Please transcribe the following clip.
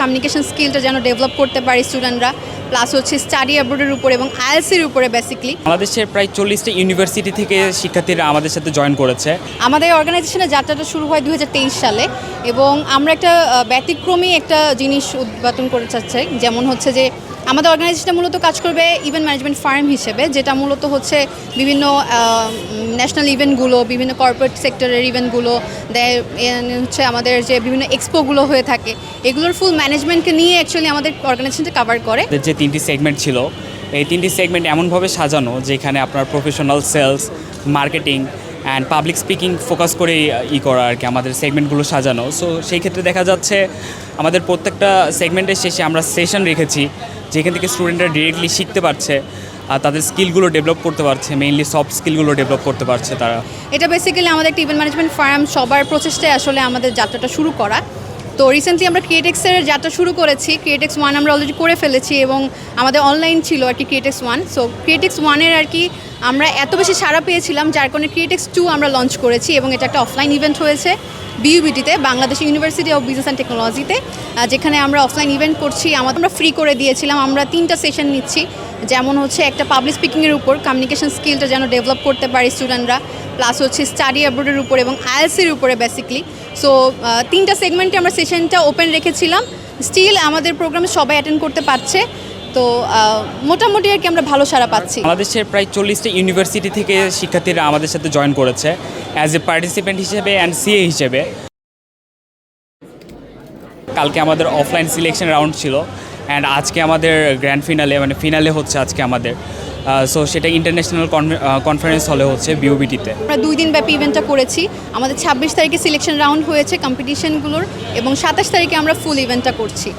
Communication স্কিলটা যেন develop করতে পারে স্টুডেন্টরা, প্লাস হচ্ছে স্টাডি অ্যাব্রোডের উপর এবং আইএলসির উপরে বেসিকলি। বাংলাদেশের প্রায় 40টা ইউনিভার্সিটি থেকে শিক্ষার্থীরা আমাদের সাথে জয়েন করেছে। আমাদের অর্গানাইজেশনের যাত্রাটা শুরু হয় 2023 সালে এবং আমরা একটা ব্যতিক্রমী একটা জিনিস উদ্বোধন করতে চাচ্ছি, যেমন হচ্ছে যে আমাদের অর্গানাইজেশনটা মূলত কাজ করবে ইভেন্ট ম্যানেজমেন্ট ফার্ম হিসেবে, যেটা মূলত হচ্ছে বিভিন্ন ন্যাশনাল ইভেন্টগুলো, বিভিন্ন কর্পোরেট সেক্টরের ইভেন্টগুলো হচ্ছে আমাদের যে বিভিন্ন এক্সপোগুলো হয়ে থাকে, এগুলোর ফুল ম্যানেজমেন্টকে নিয়ে অ্যাকচুয়ালি আমাদের অর্গানাইজেশনটা কভার করে। যে 3টি সেগমেন্ট ছিল, এই 3টি সেগমেন্ট এমনভাবে সাজানো যেখানে আপনার professional sales, marketing and public speaking focus করে করা আর কি আমাদের সেগমেন্টগুলো সাজানো। সো সেই ক্ষেত্রে দেখা যাচ্ছে আমাদের প্রত্যেকটা সেগমেন্টের শেষে আমরা সেশন রেখেছি, যেখান থেকে স্টুডেন্টরা ডিরেক্টলি শিখতে পারছে আর তাদের স্কিলগুলো ডেভেলপ করতে পারছে, মেইনলি সফট স্কিলগুলো ডেভেলপ করতে পারছে তারা। এটা বেসিক্যালি আমাদের একটা ইভেন্ট ম্যানেজমেন্ট ফার্ম সবার প্রচেষ্টায় আসলে আমাদের যাত্রাটা শুরু করা। তো রিসেন্টলি আমরা ক্রিয়েটেক্সের যাত্রা শুরু করেছি। ক্রিয়েটেক্স 1 আমরা অলরেডি করে ফেলেছি এবং আমাদের অনলাইন ছিল আর কি ক্রিয়েটেক্স 1। সো ক্রিয়েটেক্স 1-এর আর কি আমরা এত বেশি সাড়া পেয়েছিলাম, যার কারণে ক্রিয়েটেক্স 2 আমরা লঞ্চ করেছি এবং এটা একটা অফলাইন ইভেন্ট হয়েছে বিইউবিটিতে, Bangladesh university of business and টেকনোলজিতে, যেখানে আমরা অফলাইন ইভেন্ট করছি। আমরা ফ্রি করে দিয়েছিলাম। আমরা 3টা সেশন নিচ্ছি, যেমন হচ্ছে একটা পাবলিক স্পিকিংয়ের উপর, কমিউনিকেশন স্কিলটা যেন ডেভেলপ করতে পারে স্টুডেন্টরা, প্লাস হচ্ছে স্টাডি অ্যাব্রোডের উপর এবং আইএলসির উপরে বেসিকলি। সো 3টা সেগমেন্টে আমরা সেশনটা ওপেন রেখেছিলাম। স্টিল আমাদের প্রোগ্রামে সবাই অ্যাটেন্ড করতে পারছে, তো মোটামুটি আর কি আমরা ভালো সাড়া পাচ্ছি। বাংলাদেশের প্রায় 40টা ইউনিভার্সিটি থেকে শিক্ষার্থীরা আমাদের সাথে জয়েন করেছে অ্যাজ এ পার্টিসিপেন্ট হিসেবে অ্যান্ড সিএ হিসেবে। কালকে আমাদের অফলাইন সিলেকশন রাউন্ড ছিল অ্যান্ড আজকে আমাদের গ্র্যান্ড ফিনালে হচ্ছে আজকে আমাদের। সো সেটা ইন্টারন্যাশনাল কনফারেন্স হলে হচ্ছে বিইউবিটিতে। আমরা 2 দিন ব্যাপী ইভেন্টটা করেছি। আমাদের 26 তারিখে সিলেকশন রাউন্ড হয়েছে কম্পিটিশনগুলোর এবং 27 তারিখে আমরা ফুল ইভেন্টটা করছি।